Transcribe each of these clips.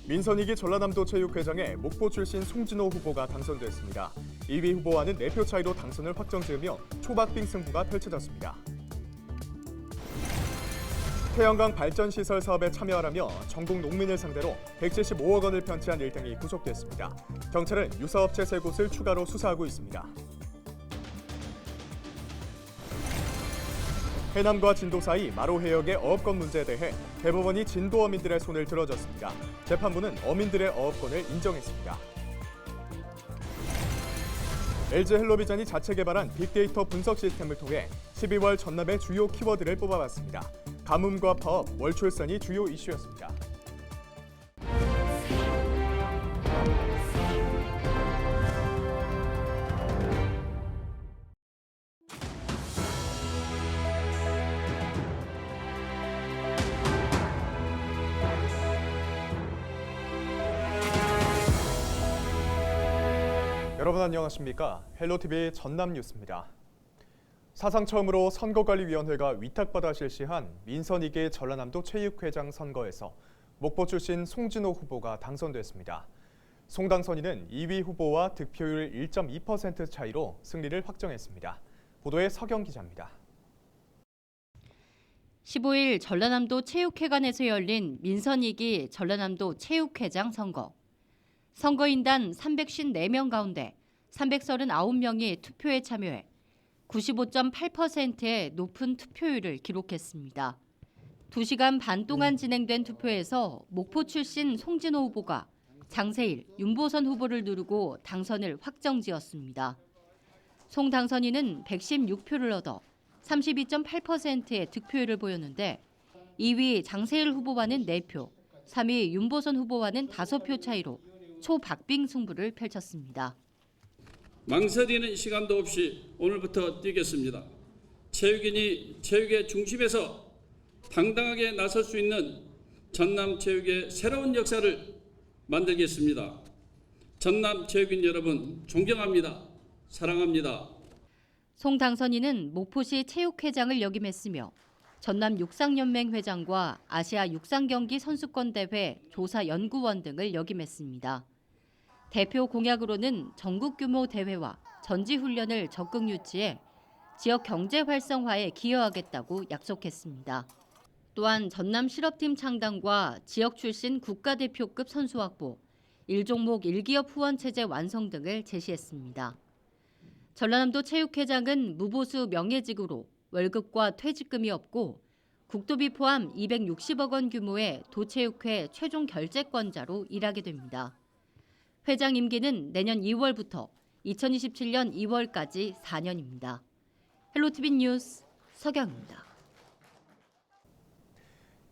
민선익이 전라남도 체육회장에 목포 출신 송진호 후보가 당선됐습니다. 2위 후보와는 4표 차이로 당선을 확정지으며 초박빙 승부가 펼쳐졌습니다. 태양광 발전시설 사업에 참여하라며 전국 농민을 상대로 175억 원을 편취한 일당이 구속됐습니다. 경찰은 유사업체 3곳을 추가로 수사하고 있습니다. 해남과 진도 사이 마로 해역의 어업권 문제에 대해 대법원이 진도 어민들의 손을 들어줬습니다. 재판부는 어민들의 어업권을 인정했습니다. LG 헬로비전이 자체 개발한 빅데이터 분석 시스템을 통해 12월 전남의 주요 키워드를 뽑아봤습니다. 가뭄과 파업, 월출산이 주요 이슈였습니다. 여러분 안녕하십니까? 헬로티비 전남 뉴스입니다. 사상 처음으로 선거관리위원회가 위탁받아 실시한 민선익의 전라남도 체육회장 선거에서 목포 출신 송진호 후보가 당선됐습니다. 송 당선인은 2위 후보와 득표율 1.2% 차이로 승리를 확정했습니다. 보도에 서경 기자입니다. 15일 전라남도 체육회관에서 열린 민선익이 전라남도 체육회장 선거. 선거인단 354명 가운데 339명이 투표에 참여해 95.8%의 높은 투표율을 기록했습니다. 2시간 반 동안 진행된 투표에서 목포 출신 송진호 후보가 장세일, 윤보선 후보를 누르고 당선을 확정지었습니다. 송 당선인은 116표를 얻어 32.8%의 득표율을 보였는데 2위 장세일 후보와는 4표, 3위 윤보선 후보와는 5표 차이로 초박빙 승부를 펼쳤습니다. 망설이는 시간도 없이 오늘부터 뛰겠습니다. 체육인이 체육의 중심에서 당당하게 나설 수 있는 전남 체육의 새로운 역사를 만들겠습니다. 전남 체육인 여러분 존경합니다. 사랑합니다. 송 당선인은 목포시 체육회장을 역임했으며 전남 육상연맹 회장과 아시아 육상경기 선수권대회 조사연구원 등을 역임했습니다. 대표 공약으로는 전국 규모 대회와 전지훈련을 적극 유치해 지역 경제 활성화에 기여하겠다고 약속했습니다. 또한 전남 실업팀 창단과 지역 출신 국가대표급 선수 확보, 1종목 1기업 후원 체제 완성 등을 제시했습니다. 전라남도 체육회장은 무보수 명예직으로 월급과 퇴직금이 없고 국도비 포함 260억 원 규모의 도체육회 최종 결재권자로 일하게 됩니다. 회장 임기는 내년 2월부터 2027년 2월까지 4년입니다. 헬로티비 뉴스 서경입니다.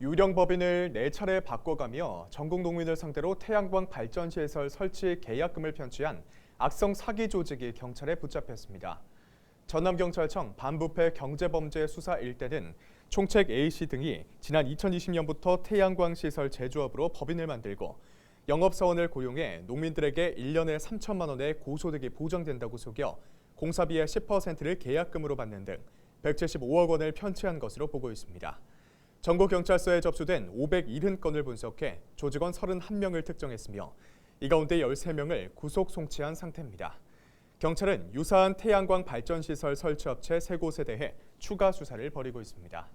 유령 법인을 4차례 바꿔가며 전국 농민을 상대로 태양광 발전시설 설치 계약금을 편취한 악성 사기 조직이 경찰에 붙잡혔습니다. 전남경찰청 반부패 경제범죄 수사 1대는 총책 A씨 등이 지난 2020년부터 태양광 시설 제조업으로 법인을 만들고 영업사원을 고용해 농민들에게 1년에 3천만 원의 고소득이 보장된다고 속여 공사비의 10%를 계약금으로 받는 등 175억 원을 편취한 것으로 보고 있습니다. 전국경찰서에 접수된 570건을 분석해 조직원 31명을 특정했으며 이 가운데 13명을 구속 송치한 상태입니다. 경찰은 유사한 태양광 발전시설 설치업체 3곳에 대해 추가 수사를 벌이고 있습니다.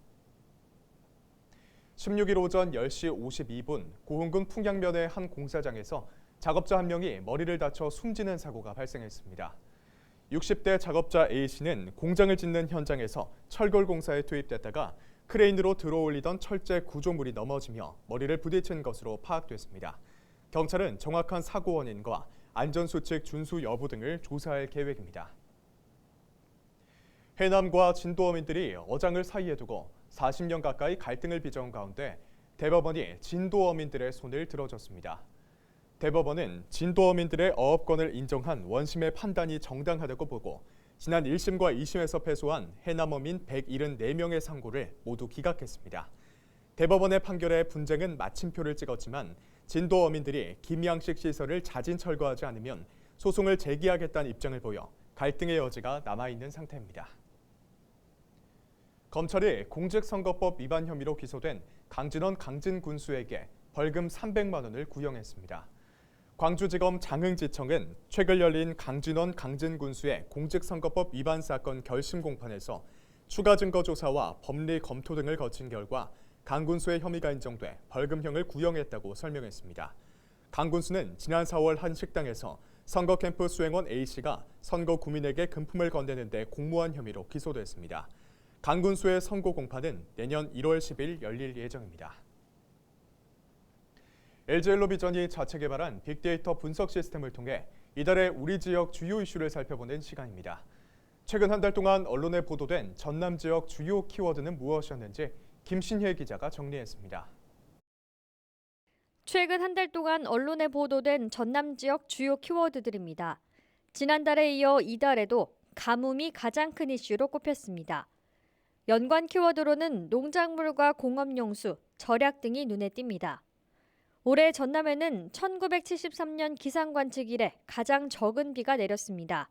16일 오전 10시 52분 고흥군 풍양면의 한 공사장에서 작업자 한 명이 머리를 다쳐 숨지는 사고가 발생했습니다. 60대 작업자 A씨는 공장을 짓는 현장에서 철골 공사에 투입됐다가 크레인으로 들어올리던 철제 구조물이 넘어지며 머리를 부딪힌 것으로 파악됐습니다. 경찰은 정확한 사고 원인과 안전수칙 준수 여부 등을 조사할 계획입니다. 해남과 진도 어민들이 어장을 사이에 두고 40년 가까이 갈등을 빚어온 가운데 대법원이 진도 어민들의 손을 들어줬습니다. 대법원은 진도 어민들의 어업권을 인정한 원심의 판단이 정당하다고 보고 지난 1심과 2심에서 패소한 해남 어민 174명의 상고를 모두 기각했습니다. 대법원의 판결에 분쟁은 마침표를 찍었지만 진도 어민들이 김양식 시설을 자진 철거하지 않으면 소송을 제기하겠다는 입장을 보여 갈등의 여지가 남아있는 상태입니다. 검찰이 공직선거법 위반 혐의로 기소된 강진원 강진군수에게 벌금 300만 원을 구형했습니다. 광주지검 장흥지청은 최근 열린 강진원 강진군수의 공직선거법 위반 사건 결심 공판에서 추가 증거 조사와 법리 검토 등을 거친 결과 강 군수의 혐의가 인정돼 벌금형을 구형했다고 설명했습니다. 강 군수는 지난 4월 한 식당에서 선거 캠프 수행원 A씨가 선거 구민에게 금품을 건네는 데 공모한 혐의로 기소됐습니다. 강 군수의 선고 공판은 내년 1월 10일 열릴 예정입니다. LG엘로비전이 자체 개발한 빅데이터 분석 시스템을 통해 이달의 우리 지역 주요 이슈를 살펴보는 시간입니다. 최근 한 달 동안 언론에 보도된 전남 지역 주요 키워드는 무엇이었는지 김신혜 기자가 정리했습니다. 최근 한 달 동안 언론에 보도된 전남 지역 주요 키워드들입니다. 지난달에 이어 이달에도 가뭄이 가장 큰 이슈로 꼽혔습니다. 연관 키워드로는 농작물과 공업용수, 절약 등이 눈에 띕니다. 올해 전남에는 1973년 기상 관측 이래 가장 적은 비가 내렸습니다.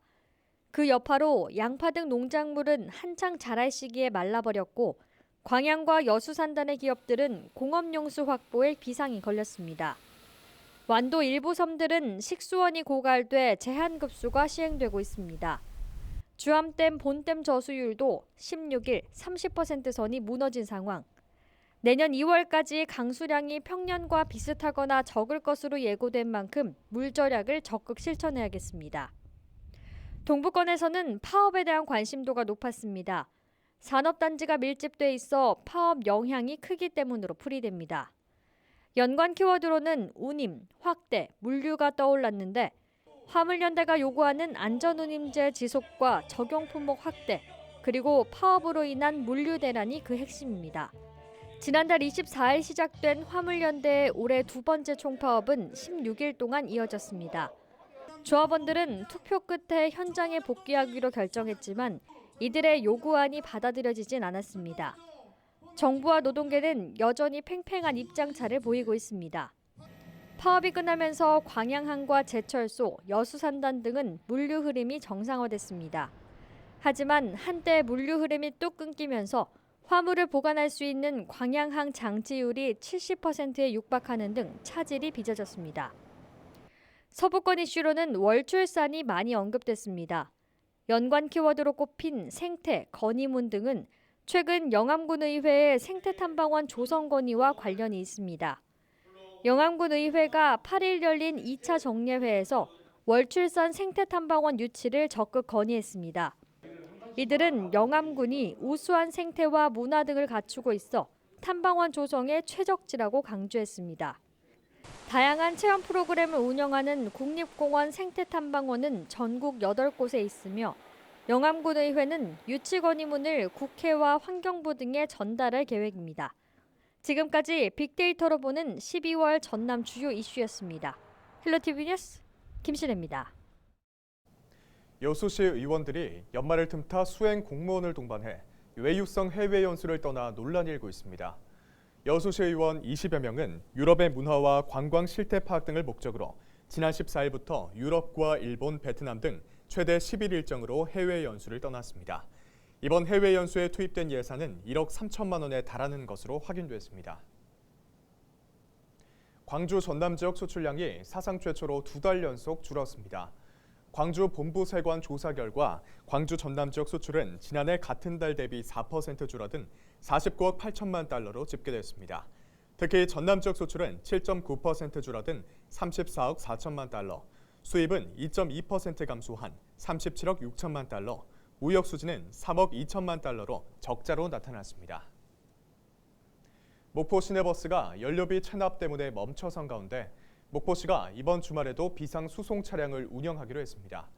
그 여파로 양파 등 농작물은 한창 자랄 시기에 말라버렸고 광양과 여수 산단의 기업들은 공업용수 확보에 비상이 걸렸습니다. 완도 일부 섬들은 식수원이 고갈돼 제한급수가 시행되고 있습니다. 주암댐 본댐 저수율도 16일 30% 선이 무너진 상황. 내년 2월까지 강수량이 평년과 비슷하거나 적을 것으로 예고된 만큼 물 절약을 적극 실천해야겠습니다. 동부권에서는 파업에 대한 관심도가 높았습니다. 산업단지가 밀집돼 있어 파업 영향이 크기 때문으로 풀이됩니다. 연관 키워드로는 운임, 확대, 물류가 떠올랐는데 화물연대가 요구하는 안전운임제 지속과 적용 품목 확대, 그리고 파업으로 인한 물류 대란이 그 핵심입니다. 지난달 24일 시작된 화물연대의 올해 두 번째 총파업은 16일 동안 이어졌습니다. 조합원들은 투표 끝에 현장에 복귀하기로 결정했지만 이들의 요구안이 받아들여지진 않았습니다. 정부와 노동계는 여전히 팽팽한 입장차를 보이고 있습니다. 파업이 끝나면서 광양항과 제철소, 여수산단 등은 물류 흐름이 정상화됐습니다. 하지만 한때 물류 흐름이 뚝 끊기면서 화물을 보관할 수 있는 광양항 장치율이 70%에 육박하는 등 차질이 빚어졌습니다. 서부권 이슈로는 월출산이 많이 언급됐습니다. 연관 키워드로 꼽힌 생태, 건의문 등은 최근 영암군 의회의 생태탐방원 조성 건의와 관련이 있습니다. 영암군 의회가 8일 열린 2차 정례회에서 월출산 생태탐방원 유치를 적극 건의했습니다. 이들은 영암군이 우수한 생태와 문화 등을 갖추고 있어 탐방원 조성에 최적지라고 강조했습니다. 다양한 체험 프로그램을 운영하는 국립공원 생태탐방원은 전국 8곳에 있으며 영암군 의회는 유치 건의문을 국회와 환경부 등에 전달할 계획입니다. 지금까지 빅데이터로 보는 12월 전남 주요 이슈였습니다. 헬로티비 뉴스 김신혜입니다. 여수시 의원들이 연말을 틈타 수행 공무원을 동반해 외유성 해외 연수를 떠나 논란이 일고 있습니다. 여수시 의원 20여 명은 유럽의 문화와 관광 실태 파악 등을 목적으로 지난 14일부터 유럽과 일본, 베트남 등 최대 10일 일정으로 해외 연수를 떠났습니다. 이번 해외 연수에 투입된 예산은 1억 3천만 원에 달하는 것으로 확인됐습니다. 광주 전남 지역 수출량이 사상 최초로 2달 연속 줄었습니다. 광주 본부세관 조사 결과 광주 전남 지역 수출은 지난해 같은 달 대비 4% 줄어든 49억 8천만 달러로 집계됐습니다. 특히 전남 지역 수출은 7.9% 줄어든 34억 4천만 달러, 수입은 2.2% 감소한 37억 6천만 달러, 무역 수지는 3억 2천만 달러로 적자로 나타났습니다. 목포 시내버스가 연료비 체납 때문에 멈춰선 가운데 목포시가 이번 주말에도 비상수송 차량을 운영하기로 했습니다.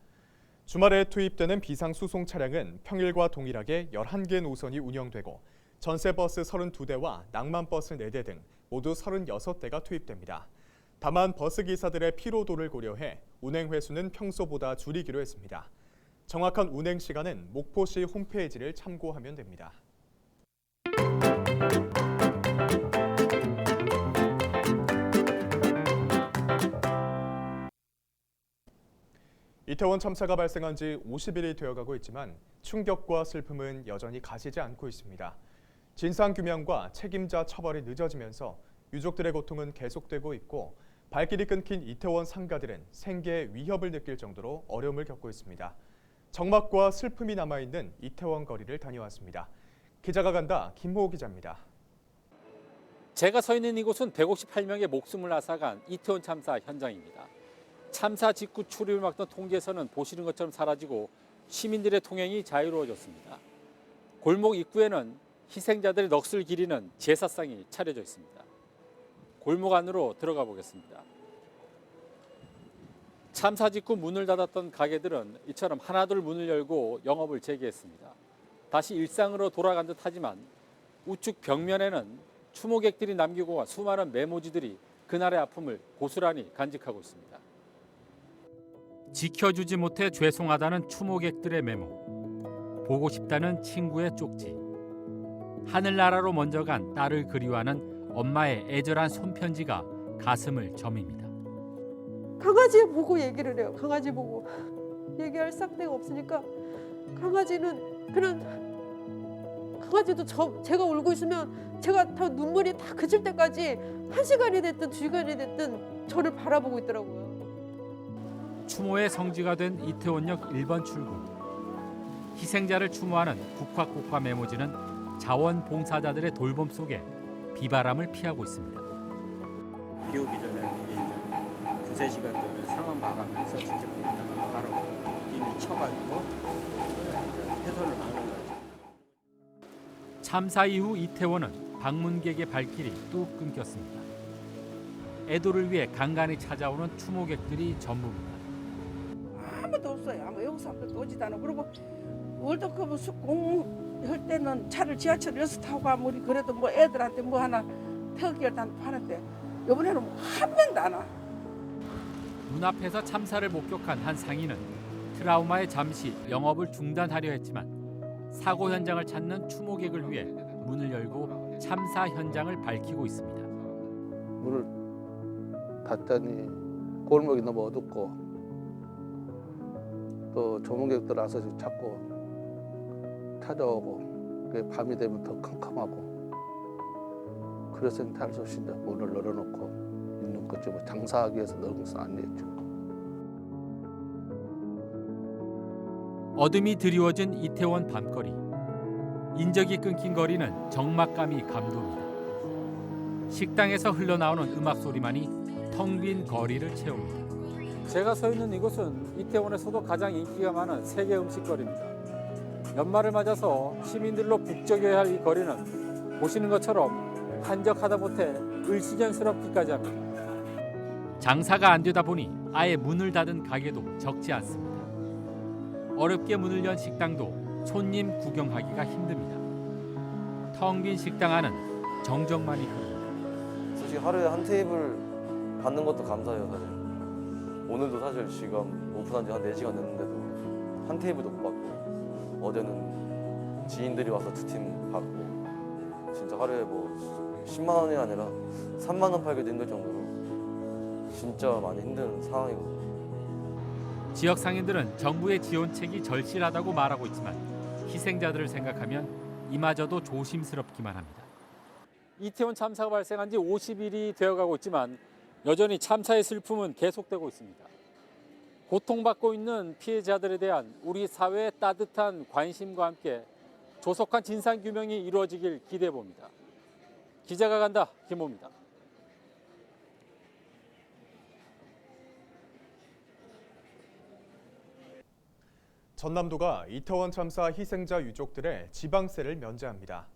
주말에 투입되는 비상수송 차량은 평일과 동일하게 11개 노선이 운영되고 전세버스 32대와 낭만버스 4대 등 모두 36대가 투입됩니다. 다만 버스기사들의 피로도를 고려해 운행 횟수는 평소보다 줄이기로 했습니다. 정확한 운행 시간은 목포시 홈페이지를 참고하면 됩니다. 이태원 참사가 발생한 지 50일이 되어가고 있지만 충격과 슬픔은 여전히 가시지 않고 있습니다. 진상규명과 책임자 처벌이 늦어지면서 유족들의 고통은 계속되고 있고 발길이 끊긴 이태원 상가들은 생계 위협을 느낄 정도로 어려움을 겪고 있습니다. 적막과 슬픔이 남아있는 이태원 거리를 다녀왔습니다. 기자가 간다, 김호호 기자입니다. 제가 서 있는 이곳은 158명의 목숨을 앗아간 이태원 참사 현장입니다. 참사 직후 추리를 막던 통제선은 보시는 것처럼 사라지고 시민들의 통행이 자유로워졌습니다. 골목 입구에는 희생자들의 넋을 기리는 제사상이 차려져 있습니다. 골목 안으로 들어가 보겠습니다. 참사 직후 문을 닫았던 가게들은 이처럼 하나둘 문을 열고 영업을 재개했습니다. 다시 일상으로 돌아간 듯하지만 우측 벽면에는 추모객들이 남기고 간 수많은 메모지들이 그날의 아픔을 고스란히 간직하고 있습니다. 지켜주지 못해 죄송하다는 추모객들의 메모, 보고 싶다는 친구의 쪽지, 하늘나라로 먼저 간 딸을 그리워하는 엄마의 애절한 손편지가 가슴을 저밉니다. 강아지 보고 얘기를 해요. 강아지 보고 얘기할 싹대가 없으니까 강아지는 그냥 강아지도 제가 울고 있으면 제가 다 눈물이 다 그칠 때까지 1시간이 됐든 2시간이 됐든 저를 바라보고 있더라고요. 추모의 성지가 된 이태원역 1번 출구. 희생자를 추모하는 국화국화 메모지는 자원봉사자들의 돌봄 속에 비바람을 피하고 있습니다. 비 오기 전에 이게 두세 시간 동안 상황 봐가면서 직접 바로 이미 쳐가지고 해소를 하는 거죠. 참사 이후 이태원은 방문객의 발길이 뚝 끊겼습니다. 애도를 위해 간간히 찾아오는 추모객들이 전부입니다. 아무도 없어요. 아무 외국 사람들도 오지도 않아. 그리고 월드컵 공할 때는 차를 지하철에서 타고 가면 우리 그래도 뭐 애들한테 뭐 하나 태극기를 하는데 이번에는 한 명도 안 와. 눈앞에서 참사를 목격한 한 상인은 트라우마에 잠시 영업을 중단하려 했지만 사고 현장을 찾는 추모객을 위해 문을 열고 참사 현장을 밝히고 있습니다. 문을 닫더니 골목이 너무 어둡고 또 조문객들 와서 자꾸 찾아오고 그게 밤이 되면 더 캄캄하고 그래서 할 수 없이 이제 문을 열어놓고 있는 거지 뭐 장사하기 위해서 넣은 것은 아니었죠. 어둠이 드리워진 이태원 밤거리. 인적이 끊긴 거리는 적막감이 감돕니다. 식당에서 흘러나오는 음악 소리만이 텅 빈 거리를 채웁니다. 제가 서 있는 이곳은 이태원에서도 가장 인기가 많은 세계 음식거리입니다. 연말을 맞아서 시민들로 북적여야 할 이 거리는 보시는 것처럼 한적하다 못해 을씨년스럽기까지 합니다. 장사가 안 되다 보니 아예 문을 닫은 가게도 적지 않습니다. 어렵게 문을 연 식당도 손님 구경하기가 힘듭니다. 텅 빈 식당 안은 정적만이 흐릅니다. 솔직히 하루에 한 테이블 받는 것도 감사해요, 사실. 오늘도 사실 지금 오픈한 지 한 4시간 됐는데도 한 테이블도 못 받고 어제는 지인들이 와서 2팀 받고 진짜 하루에 뭐 10만 원이 아니라 3만 원 팔기도 힘들 정도로 진짜 많이 힘든 상황이거든요. 지역 상인들은 정부의 지원책이 절실하다고 말하고 있지만 희생자들을 생각하면 이마저도 조심스럽기만 합니다. 이태원 참사가 발생한 지 50일이 되어가고 있지만 여전히 참사의 슬픔은 계속되고 있습니다. 고통받고 있는 피해자들에 대한 우리 사회의 따뜻한 관심과 함께 조속한 진상규명이 이루어지길 기대해 봅니다. 기자가 간다, 김호입니다. 전남도가 이태원 참사 희생자 유족들의 지방세를 면제합니다.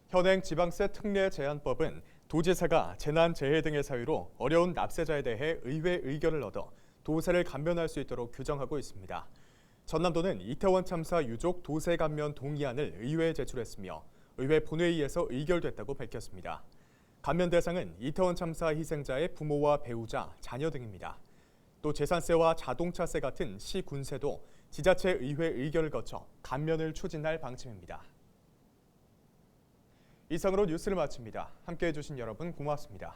현행 지방세 특례 제한법은 도지사가 재난, 재해 등의 사유로 어려운 납세자에 대해 의회 의결을 얻어 도세를 감면할 수 있도록 규정하고 있습니다. 전남도는 이태원 참사 유족 도세 감면 동의안을 의회에 제출했으며 의회 본회의에서 의결됐다고 밝혔습니다. 감면 대상은 이태원 참사 희생자의 부모와 배우자, 자녀 등입니다. 또 재산세와 자동차세 같은 시, 군세도 지자체 의회 의결을 거쳐 감면을 추진할 방침입니다. 이상으로 뉴스를 마칩니다. 함께해 주신 여러분 고맙습니다.